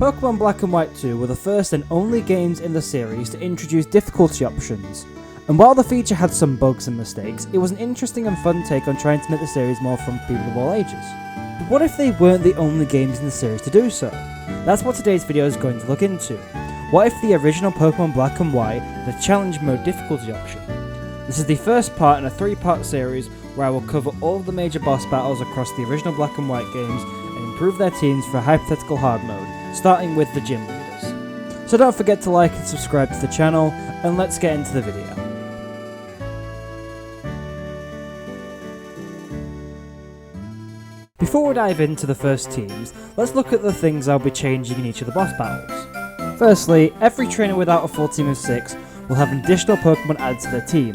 Pokémon Black and White 2 were the first and only games in the series to introduce difficulty options, and while the feature had some bugs and mistakes, it was an interesting and fun take on trying to make the series more fun for people of all ages. But what if they weren't the only games in the series to do so? That's what today's video is going to look into. What if the original Pokémon Black and White had a challenge mode difficulty option? This is the first part in a 3-part series where I will cover all of the major boss battles across the original Black and White games and improve their teams for a hypothetical hard mode, starting with the gym leaders. So don't forget to like and subscribe to the channel, and let's get into the video. Before we dive into the first teams, let's look at the things I'll be changing in each of the boss battles. Firstly, every trainer without a full team of 6 will have an additional Pokemon added to their team.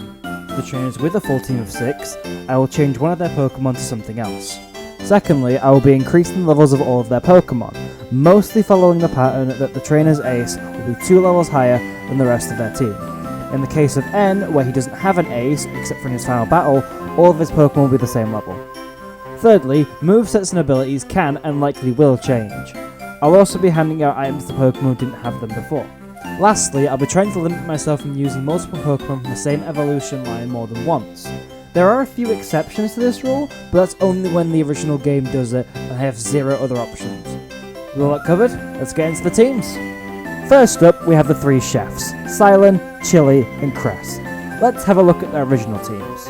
For the trainers with a full team of 6, I will change one of their Pokemon to something else. Secondly, I will be increasing the levels of all of their Pokemon, mostly following the pattern that the trainer's ace will be 2 levels higher than the rest of their team. In the case of N, where he doesn't have an ace, except for in his final battle, all of his Pokemon will be the same level. Thirdly, movesets and abilities can and likely will change. I'll also be handing out items to Pokemon who didn't have them before. Lastly, I'll be trying to limit myself from using multiple Pokemon from the same evolution line more than once. There are a few exceptions to this rule, but that's only when the original game does it and I have 0 other options. With all that covered, let's get into the teams. First up, we have the 3 chefs, Silent, Chili, and Cress. Let's have a look at their original teams.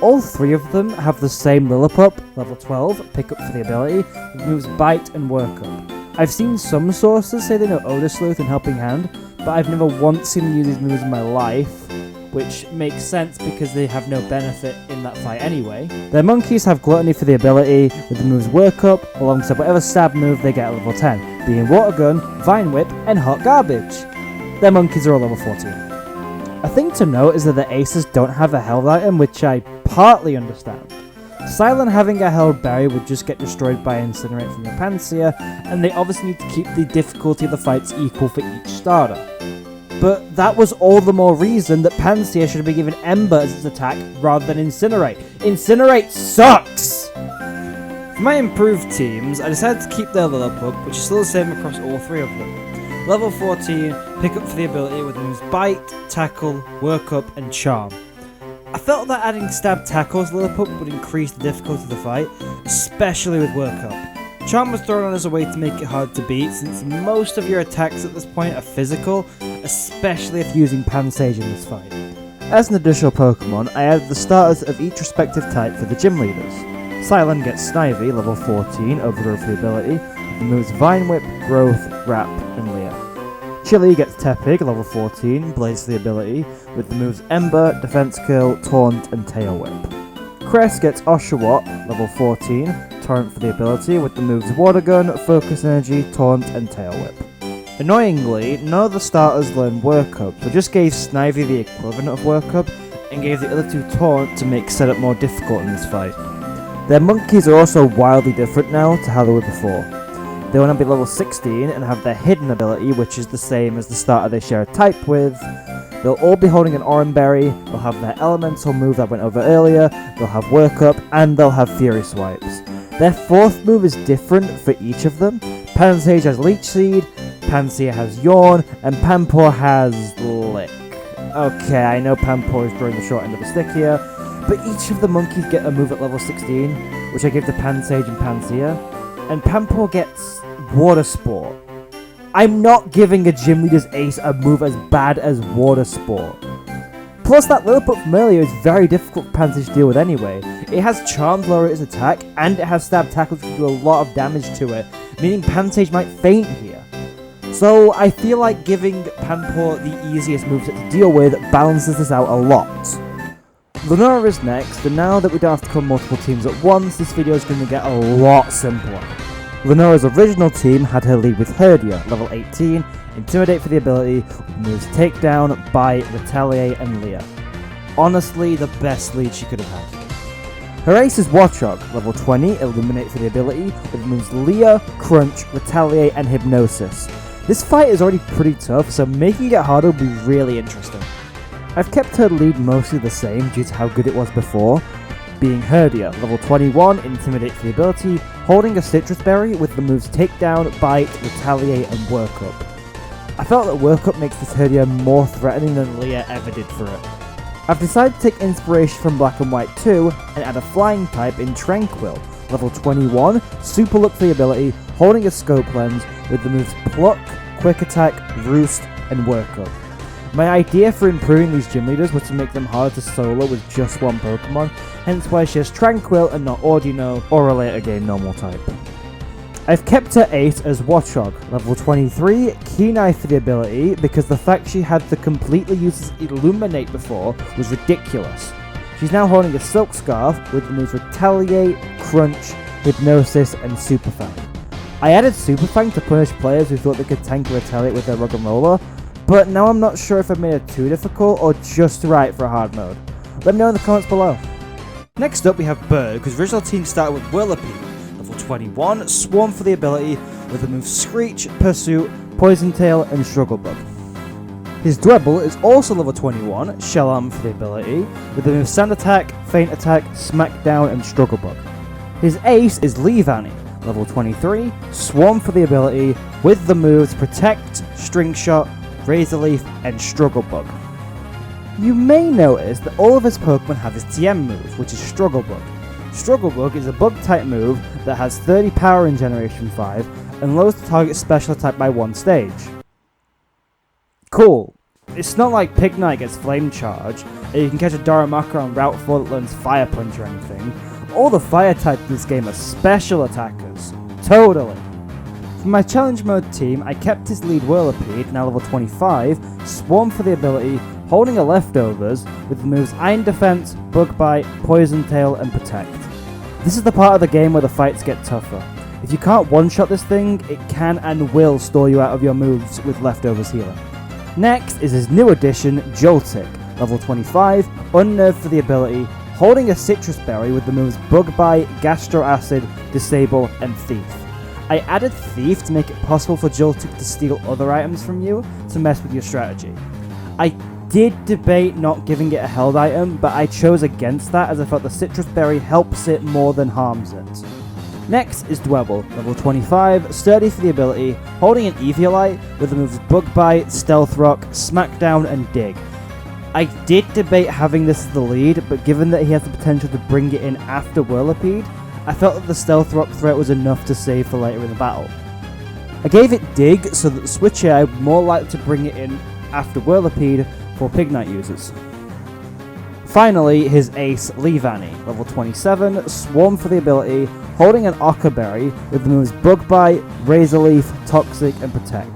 All 3 of them have the same Lillipup, level 12, pickup for the ability, with moves Bite and Work Up. I've seen some sources say they know Odor Sleuth and Helping Hand, but I've never once seen them use these moves in my life, which makes sense because they have no benefit in that fight anyway. Their monkeys have Gluttony for the ability, with the moves Work Up, alongside whatever stab move they get at level 10, being Water Gun, Vine Whip, and Hot Garbage. Their monkeys are all level 14. A thing to note is that the aces don't have a held item, which I partly understand. Silent having a held berry would just get destroyed by Incinerate from your Pansear, and they obviously need to keep the difficulty of the fights equal for each starter. But that was all the more reason that Pansear should be given Ember as its attack rather than Incinerate. Incinerate sucks! For my improved teams, I decided to keep their Lillipup, which is still the same across all 3 of them. Level 14, pick up for the ability with the moves Bite, Tackle, Work Up, and Charm. I felt that adding Stab Tackle to Lillipup would increase the difficulty of the fight, especially with Work Up. Charm was thrown on as a way to make it hard to beat, since most of your attacks at this point are physical, especially if using Pansage in this fight. As an additional Pokemon, I added the starters of each respective type for the gym leaders. Silent gets Snivy, level 14, Overgrowth for the ability, with the moves Vine Whip, Growth, Wrap, and Leer. Chili gets Tepig, level 14, Blaze for the ability, with the moves Ember, Defense Curl, Taunt, and Tail Whip. Cress gets Oshawott, level 14, Torrent for the ability, with the moves Water Gun, Focus Energy, Taunt, and Tail Whip. Annoyingly, none of the starters learned Work Up, so just gave Snivy the equivalent of Work Up, and gave the other 2 Taunt to make setup more difficult in this fight. Their monkeys are also wildly different now to how they were before. They will now be level 16 and have their hidden ability, which is the same as the starter they share a type with. They'll all be holding an Oran Berry, they'll have their elemental move that I went over earlier, they'll have Work Up, and they'll have Fury Swipes. Their 4th move is different for each of them. Pansage has Leech Seed, Pansear has Yawn, and Panpour has Lick. Okay, I know Panpour is drawing the short end of the stick here, but each of the monkeys get a move at level 16, which I give to Pansage and Pansear, and Panpour gets Water Sport. I'm not giving a gym leader's ace a move as bad as Water Sport. Plus, that Lillipup from earlier is very difficult for Pansage to deal with anyway. It has Charm to lower its attack, and it has Stab Tackle which can do a lot of damage to it, meaning Pansage might faint here. So I feel like giving Panpour the easiest moveset to deal with balances this out a lot. Lunora is next, and now that we don't have to cover multiple teams at once, this video is going to get a lot simpler. Lunora's original team had her lead with Herdia, level 18, Intimidate for the ability, with moves Takedown, Bite, Retaliate, and Leer. Honestly, the best lead she could have had. Her ace is Watchog, level 20, Illuminate for the ability, with moves Leer, Crunch, Retaliate, and Hypnosis. This fight is already pretty tough, so making it harder will be really interesting. I've kept her lead mostly the same due to how good it was before, being Herdia, level 21, Intimidate for the ability, holding a citrus berry with the moves Takedown, Bite, Retaliate and Work Up. I felt that Work Up makes this Herdia more threatening than Leah ever did for it. I've decided to take inspiration from Black and White 2 and add a flying type in Tranquil, level 21, super look for the ability, holding a scope lens with the moves Pluck, Quick Attack, Roost and Work Up. My idea for improving these gym leaders was to make them harder to solo with just one Pokemon, hence why she has Tranquil and not Audino or a later game normal type. I've kept her 8 as Watchog, level 23, Keen Eye for the ability because the fact she had to completely use Illuminate before was ridiculous. She's now holding a Silk Scarf with the moves Retaliate, Crunch, Hypnosis and Super Fang. I added Super Fang to punish players who thought they could tank or retaliate with their Rug and Roller, but now I'm not sure if I made it too difficult or just right for a hard mode. Let me know in the comments below. Next up we have Berg, whose original team started with Whirlipede, level 21, Swarm for the ability with the moves Screech, Pursuit, Poison Tail and Struggle Bug. His Dwebble is also level 21, Shell Arm for the ability, with the moves Sand Attack, Feint Attack, Smackdown and Struggle Bug. His Ace is Leavanny, level 23, Swarm for the ability, with the moves Protect, String Shot, Razor Leaf and Struggle Bug. You may notice that all of his Pokemon have his TM move, which is Struggle Bug. Struggle Bug is a bug type move that has 30 power in Generation 5 and lowers the target's special attack by 1 stage. Cool. It's not like Pignite gets Flame Charge, and you can catch a Darumaka on Route 4 that learns Fire Punch or anything. All the fire types in this game are special attackers. Totally. For my challenge mode team, I kept his lead Whirlipede, now level 25, Swarm for the ability, holding a Leftovers, with the moves Iron Defense, Bug Bite, Poison Tail and Protect. This is the part of the game where the fights get tougher. If you can't one-shot this thing, it can and will stall you out of your moves with Leftovers healing. Next is his new addition, Joltik, level 25, Unnerved for the ability, holding a Citrus Berry with the moves Bug Bite, Gastro Acid, Disable and Thief. I added Thief to make it possible for Joltik to steal other items from you to mess with your strategy. I did debate not giving it a held item, but I chose against that as I felt the Citrus Berry helps it more than harms it. Next is Dwebble, level 25, Sturdy for the ability, holding an Eviolite with the moves Bug Bite, Stealth Rock, Smackdown and Dig. I did debate having this as the lead, but given that he has the potential to bring it in after Whirlipede, I felt that the Stealth Rock threat was enough to save for later in the battle. I gave it Dig so that the Switch AI would more likely to bring it in after Whirlipede for Pignite users. Finally, his ace Leavanny, level 27, Swarm for the ability, holding an Ochre Berry with the moves Bug Bite, Razor Leaf, Toxic and Protect.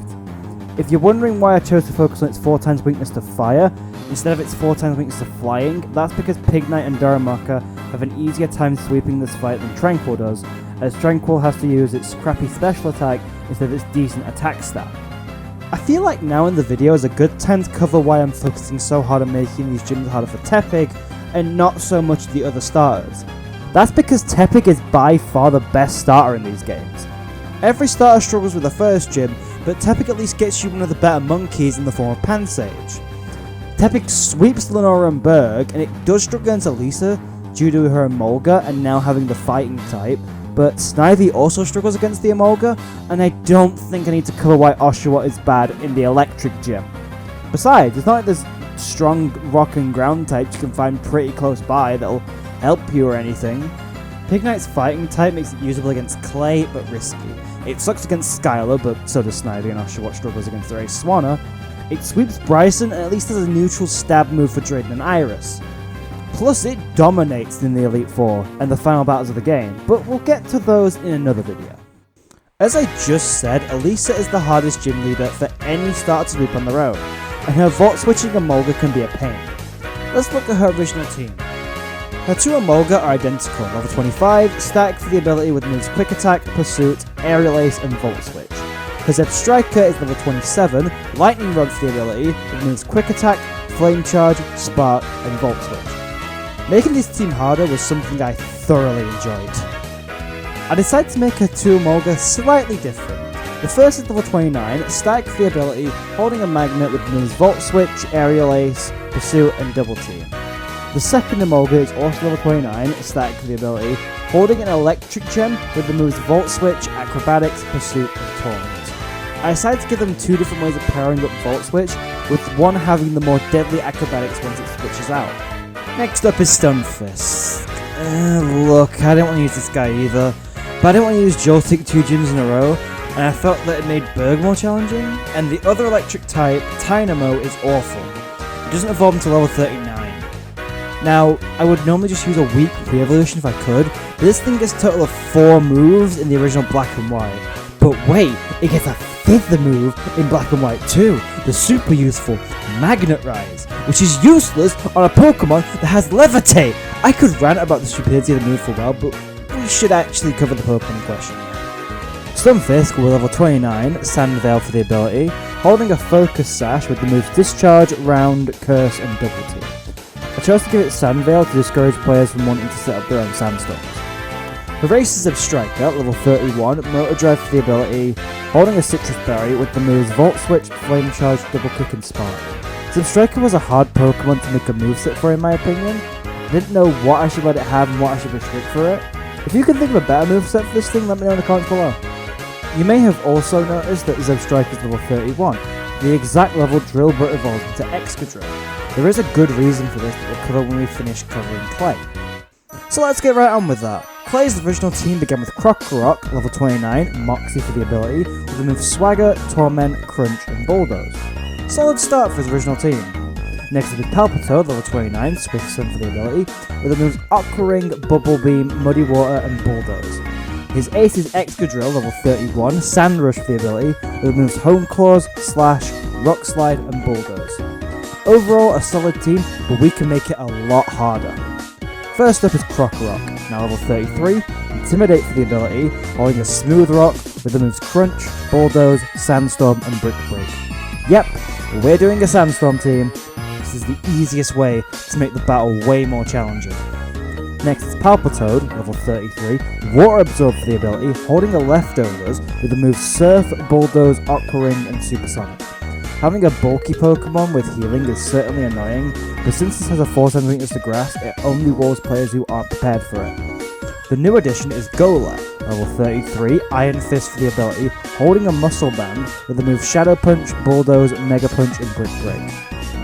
If you're wondering why I chose to focus on its 4 times weakness to fire instead of its 4 times weakness to flying, that's because Pignite and Darumaka have an easier time sweeping this fight than Tranquil does, as Tranquil has to use its crappy special attack instead of its decent attack stat. I feel like now in the video is a good time to cover why I'm focusing so hard on making these gyms harder for Tepig and not so much the other starters. That's because Tepig is by far the best starter in these games. Every starter struggles with the first gym, but Tepig at least gets you one of the better monkeys in the form of Pansage. Tepig sweeps Lenora and Berg, and it does struggle against Elisa due to her Emolga and now having the fighting type, but Snivy also struggles against the Emolga, and I don't think I need to cover why Oshawott is bad in the electric gym. Besides, it's not like there's strong rock and ground types you can find pretty close by that'll help you or anything. Pignite's fighting type makes it usable against Clay, but risky. It sucks against Skylar, but so does Snivy, and Oshawott struggles against their ace Swanna. It sweeps Bryson, and at least has a neutral stab move for Drayden and Iris. Plus, it dominates in the Elite Four and the final battles of the game, but we'll get to those in another video. As I just said, Elisa is the hardest gym leader for any starter to sweep on their own, and her Volt switching Emolga can be a pain. Let's look at her original team. Her 2 Emolga are identical, level 25, static for the ability with moves Quick Attack, Pursuit, Aerial Ace and Volt Switch. Her Zeb Striker is level 27, Lightning Rod for the ability with moves Quick Attack, Flame Charge, Spark and Volt Switch. Making this team harder was something I thoroughly enjoyed. I decided to make her 2 Emolga slightly different. The first is level 29, static for the ability, holding a magnet with moves Volt Switch, Aerial Ace, Pursuit and Double Team. The second Emolga is also level 29, static for the ability, holding an electric gem with the moves Volt Switch, Acrobatics, Pursuit, and Torment. I decided to give them two different ways of powering up Volt Switch, with one having the more deadly Acrobatics once it switches out. Next up is Stunfisk. Look, I didn't want to use this guy either, but I didn't want to use Joltik 2 gyms in a row, and I felt that it made Berg more challenging, and the other electric type, Tynamo, is awful. It doesn't evolve until level 39. Now, I would normally just use a weak re-evolution if I could, but this thing gets a total of 4 moves in the original Black and White. But wait, it gets a 5th move in Black and White too, the super useful Magnet Rise, which is useless on a Pokemon that has Levitate! I could rant about the stupidity of the move for a while, but we should actually cover the Pokemon in question. Stunfisk will level 29, Sandveil for the ability, holding a Focus Sash with the moves Discharge, Round, Curse, and Double Team. I chose to give it Sandveil to discourage players from wanting to set up their own Sandstorms. The race is Striker, level 31, Motor Drive for the ability, holding a Citrus Berry with the moves Volt Switch, Flame Charge, Double Kick, and Spark. Striker was a hard Pokemon to make a moveset for in my opinion. I didn't know what I should let it have and what I should restrict for it. If you can think of a better moveset for this thing, let me know in the comments below. You may have also noticed that Striker is level 31, the exact level Drillbur evolves into Excadrill. There is a good reason for this that we'll cover when we finish covering Clay. So let's get right on with that. Clay's original team began with Krokorok, level 29, Moxie for the ability, with the moves Swagger, Torment, Crunch, and Bulldoze. Solid start for his original team. Next will be Palpitoad, level 29, Swift Sun for the ability, with the moves Aqua Ring, Bubble Beam, Muddy Water, and Bulldoze. His ace is Excadrill, level 31, Sand Rush for the ability, with the moves Home Claws, Slash, Rock Slide, and Bulldoze. Overall, a solid team, but we can make it a lot harder. First up is Krokorok, now level 33, Intimidate for the ability, holding a Smooth Rock with the moves Crunch, Bulldoze, Sandstorm, and Brick Break. Yep, we're doing a Sandstorm team. This is the easiest way to make the battle way more challenging. Next is Palpitoad, level 33, Water Absorb for the ability, holding a Leftovers with the moves Surf, Bulldoze, Aqua Ring, and Supersonic. Having a bulky Pokemon with healing is certainly annoying, but since this has a 4-cm weakness to grass, it only walls players who aren't prepared for it. The new addition is Golett, level 33, Iron Fist for the ability, holding a Muscle Band with the moves Shadow Punch, Bulldoze, Mega Punch, and Brick Break.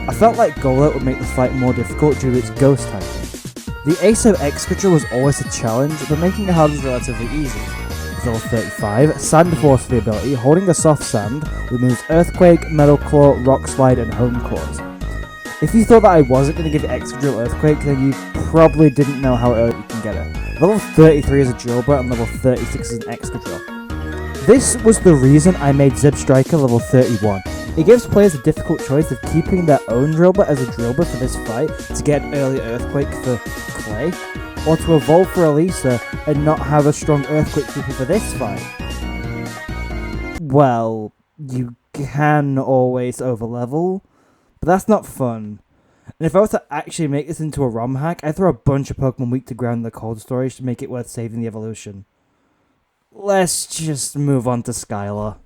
I felt like Golett would make the fight more difficult due to its ghost typing. The ace of Excadrill was always a challenge, but making it hard was relatively easy. Level 35, Sand Force for the ability, holding a Soft Sand with moves Earthquake, Metal Claw, Rock Slide, and Home Claws. If you thought that I wasn't going to give Excadrill Earthquake, then you probably didn't know how early you can get it. Level 33 is a Drillbur and level 36 is an Excadrill. This was the reason I made Striker level 31. It gives players a difficult choice of keeping their own Drillbur as a Drillbur for this fight to get an early Earthquake for Clay, or to evolve for Elisa and not have a strong Earthquake keeper for this fight. Well, you can always overlevel, but that's not fun. And if I was to actually make this into a ROM hack, I'd throw a bunch of Pokemon weak to ground in the cold storage to make it worth saving the evolution. Let's just move on to Skylar.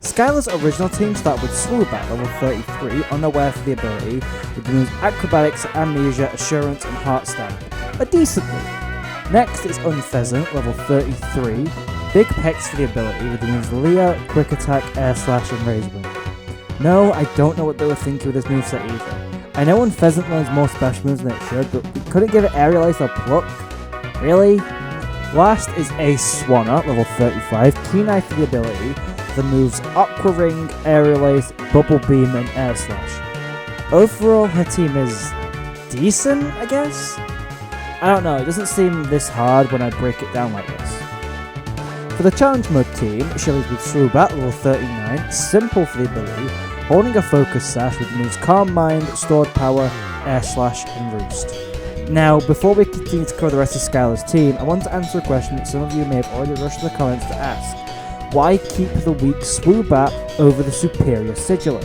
Skylar's original team started with Swoobat, level 33, unaware for the ability, with the moves Acrobatics, Amnesia, Assurance, and Heart Stamp. A decent move. Next is Unpheasant, level 33, Big Pecs for the ability, with the moves Leer, Quick Attack, Air Slash, and Razor Wing. No, I don't know what they were thinking with this moveset either. I know Unpheasant learns more special moves than it should, but we couldn't give it Aerial Ace or Pluck? Really? Last is Ace Swanna, level 35, Keen Eye for the ability, the moves Aqua Ring, Aerial Ace, Bubble Beam, and Air Slash. Overall, her team is decent, I guess? I don't know, it doesn't seem this hard when I break it down like this. For the Challenge Mode team, she leads with Swoobat, level 39, Simple for the ability, holding a Focus Sash with the moves Calm Mind, Stored Power, Air Slash, and Roost. Now, before we continue to cover the rest of Skylar's team, I want to answer a question that some of you may have already rushed to the comments to ask. Why keep the weak Swoobat over the superior Sigilif?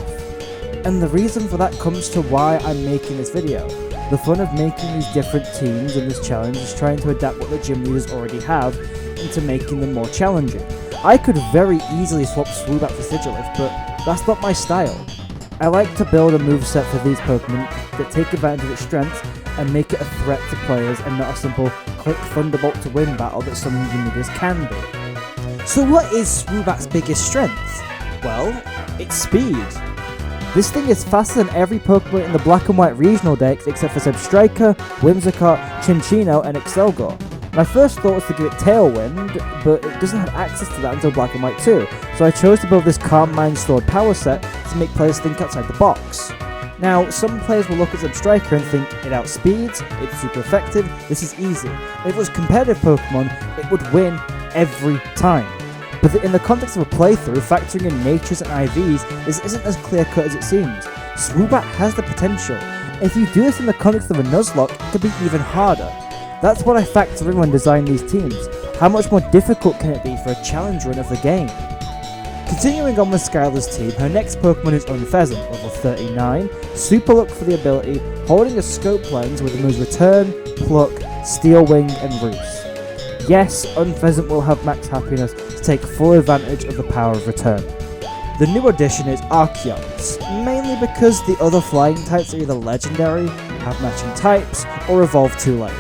And the reason for that comes to why I'm making this video. The fun of making these different teams in this challenge is trying to adapt what the gym leaders already have into making them more challenging. I could very easily swap Swoobat for Sigilif, but that's not my style. I like to build a moveset for these Pokemon that take advantage of its strengths and make it a threat to players and not a simple click Thunderbolt to win battle that some gym leaders can be. So what is Swoobat's biggest strength? Well, it's speed. This thing is faster than every Pokemon in the Black and White regional decks except for Zebstrika, Whimsicott, Chinchino, and Excelgor. My first thought was to give it Tailwind, but it doesn't have access to that until Black and White 2, so I chose to build this Calm Mind Stored power set to make players think outside the box. Now, some players will look at Zebstrika and think it outspeeds, it's super effective, this is easy. If it was competitive Pokemon, it would win every time. But in the context of a playthrough, factoring in natures and IVs, this isn't as clear cut as it seems. Swoobat has the potential. If you do this in the context of a Nuzlocke, it could be even harder. That's what I factor in when designing these teams. How much more difficult can it be for a challenge run of the game? Continuing on with Skylar's team, her next Pokemon is Unpheasant, level 39, Super Luck for the ability, holding a scope lens with the moves Return, Pluck, Steel Wing, and Roost. Yes, Unpheasant will have max happiness to take full advantage of the power of Return. The new addition is Archeops, mainly because the other flying types are either legendary, have matching types, or evolve too late.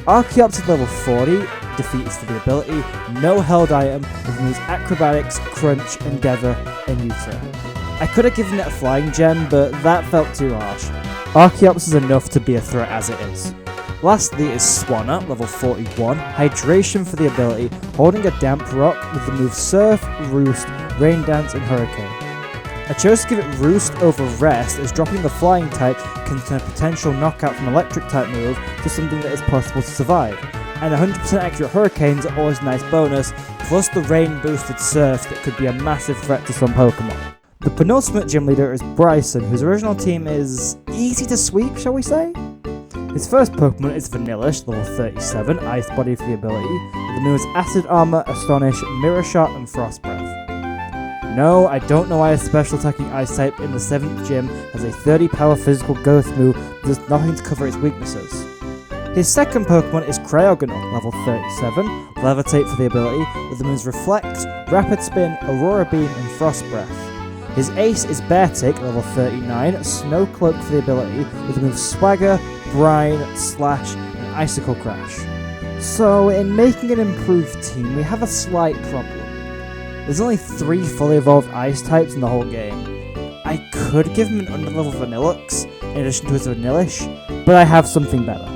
Archeops is level 40, defeat is for the ability, no held item, with moves Acrobatics, Crunch, Endeavour, and U-turn. I could have given it a flying gem, but that felt too harsh. Archeops is enough to be a threat as it is. Lastly is Swanna, level 41, Hydration for the ability, holding a damp rock with the moves Surf, Roost, Rain Dance, and Hurricane. I chose to give it Roost over Rest, as dropping the flying type can turn a potential knockout from electric type move to something that is possible to survive. And 100% accurate Hurricanes are always a nice bonus, plus the rain boosted Surf that could be a massive threat to some Pokemon. The penultimate gym leader is Bryson, whose original team is easy to sweep, shall we say? His first Pokemon is Vanillish, level 37, Ice Body for the ability, with the moves Acid Armor, Astonish, Mirror Shot, and Frost Breath. No, I don't know why a special attacking Ice type in the 7th gym has a 30 power physical ghost move that does nothing to cover its weaknesses. His second Pokemon is Cryogonal, level 37, Levitate for the ability, with the moves Reflect, Rapid Spin, Aurora Beam, and Frost Breath. His ace is Beartick, level 39, Snow Cloak for the ability, with the moves Swagger, Brine, Slash, and Icicle Crash. So, in making an improved team, we have a slight problem. There's only 3 fully evolved Ice types in the whole game. I could give him an underlevel Vanillux, in addition to his Vanillish, but I have something better.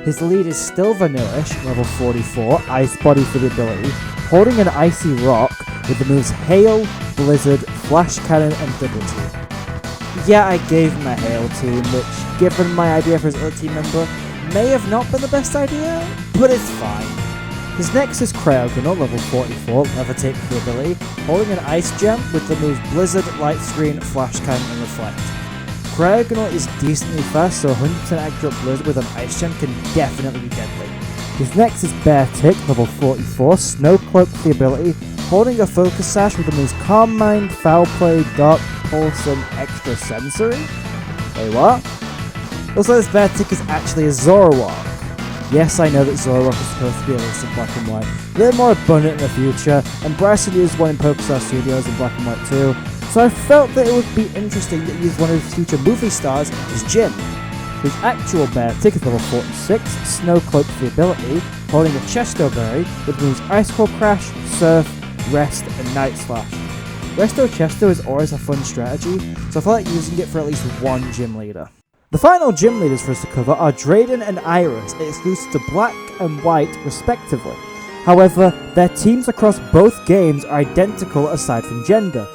His lead is still Vanillish, level 44, Ice Body for the ability, holding an Icy Rock with the moves Hail, Blizzard, Flash Cannon, and Double Team. Yeah, I gave him a Hail team, which, given my idea for his other team member, may have not been the best idea, but it's fine. His next is Cryogonal, level 44, Levitate for the ability, holding an Ice Gem with the moves Blizzard, Light Screen, Flash Cannon, and Reflect. Cryogonal is decently fast, so 100% accurate Blizzard with an Ice Gem can definitely be deadly. His next is Beartick, level 44, Snow Cloak for the ability, holding a Focus Sash with the moves Calm Mind, Foul Play, Dark Pulse, and Extra Sensory? Wait, what? Also, this Beartick is actually a Zoroark. Yes, I know that Zoroark is supposed to be a list in Black and White. They're more abundant in the future, and Bryson used one in Pokestar Studios in Black and White too, so I felt that it would be interesting to use one of his future movie stars as Jim. His actual Beartick is level 46, Snow Cloak for the ability, holding a Chesto Berry with moves Icicle Crash, Surf, Rest, and Night Slash. Resto Chesto is always a fun strategy, so I feel like using it for at least one gym leader. The final gym leaders for us to cover are Drayden and Iris, exclusive to Black and White respectively. However, their teams across both games are identical aside from gender,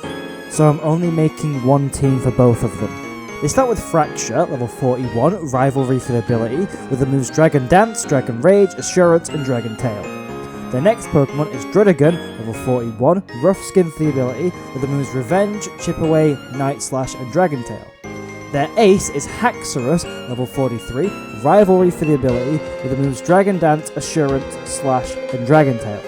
so I'm only making one team for both of them. They start with Fracture, level 41, Rivalry for the ability, with the moves Dragon Dance, Dragon Rage, Assurance, and Dragon Tail. Their next Pokemon is Druddigon, level 41, Rough Skin for the ability, with the moves Revenge, Chip Away, Night Slash, and Dragon Tail. Their ace is Haxorus, level 43, Rivalry for the ability, with the moves Dragon Dance, Assurance, Slash, and Dragon Tail.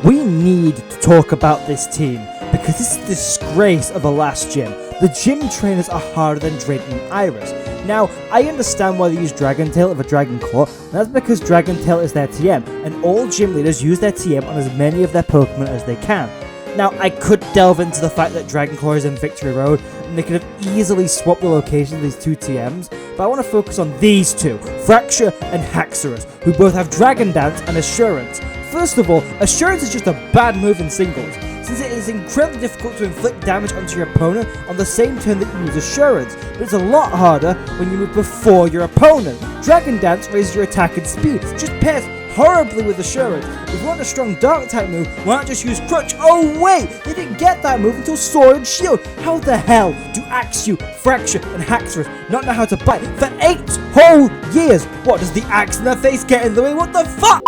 We need to talk about this team, because this is the disgrace of the last gym. The gym trainers are harder than Drayden and Iris. Now, I understand why they use Dragon Tail over Dragon Claw, and that's because Dragon Tail is their TM, and all gym leaders use their TM on as many of their Pokemon as they can. Now, I could delve into the fact that Dragon Claw is in Victory Road, and they could have easily swapped the locations of these two TMs, but but I want to focus on these two, Fracture and Haxorus, who both have Dragon Dance and Assurance. First of all, Assurance is just a bad move in singles, since it is incredibly difficult to inflict damage onto your opponent on the same turn that you use Assurance, but it's a lot harder when you move before your opponent. Dragon Dance raises your attack and speed, just pairs horribly with Assurance. If you want a strong dark type move, why not just use Crunch? Oh wait, they didn't get that move until Sword and Shield. How the hell do Axew, Fracture and Haxorus not know how to bite for 8 whole years? What, does the axe in their face get in the way? What the fuck?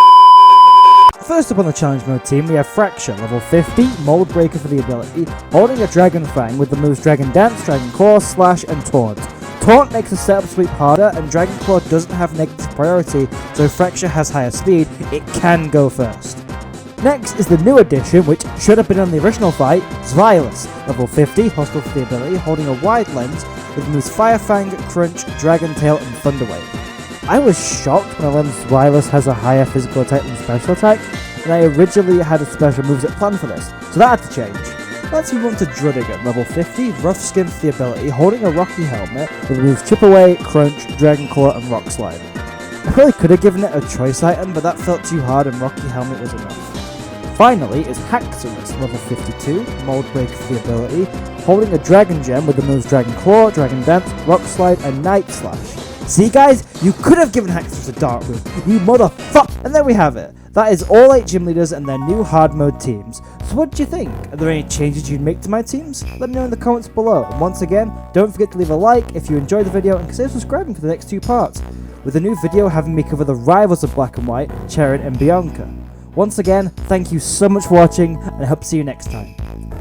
First up on the challenge mode team, we have Fracture, level 50, Mold Breaker for the ability, holding a Dragon Fang with the moves Dragon Dance, Dragon Claw, Slash and Taunt. Taunt makes the setup sweep harder, and Dragon Claw doesn't have negative priority, so if Fracture has higher speed, it can go first. Next is the new addition, which should have been on the original fight, Zwilus, level 50, hostile for the ability, holding a wide lens with the moves Fire Fang, Crunch, Dragon Tail and Thunder Wave. I was shocked when I learned Zwilus has a higher physical attack than special attack, and I originally had a special moveset plan for this, so that had to change. Let's move on to Drudigan, level 50, Rough Skin for the ability, holding a Rocky Helmet with the moves Chip Away, Crunch, Dragon Claw and Rock Slide. I really could have given it a choice item, but that felt too hard and Rocky Helmet was enough. Finally is Haxorus, level 52, Mold Breaker for the ability, holding a Dragon Gem with the moves Dragon Claw, Dragon Dance, Rock Slide and Night Slash. See guys, you could have given Haxorus a dark move, you motherfuck! And there we have it. That is all 8 gym leaders and their new hard mode teams. So what do you think? Are there any changes you'd make to my teams? Let me know in the comments below. And once again, don't forget to leave a like if you enjoyed the video and consider subscribing for the next 2 parts, with a new video having me cover the rivals of Black and White, Charon and Bianca. Once again, thank you so much for watching and I hope to see you next time.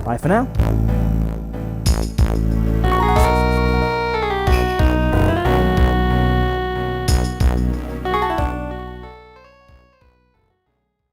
Bye for now.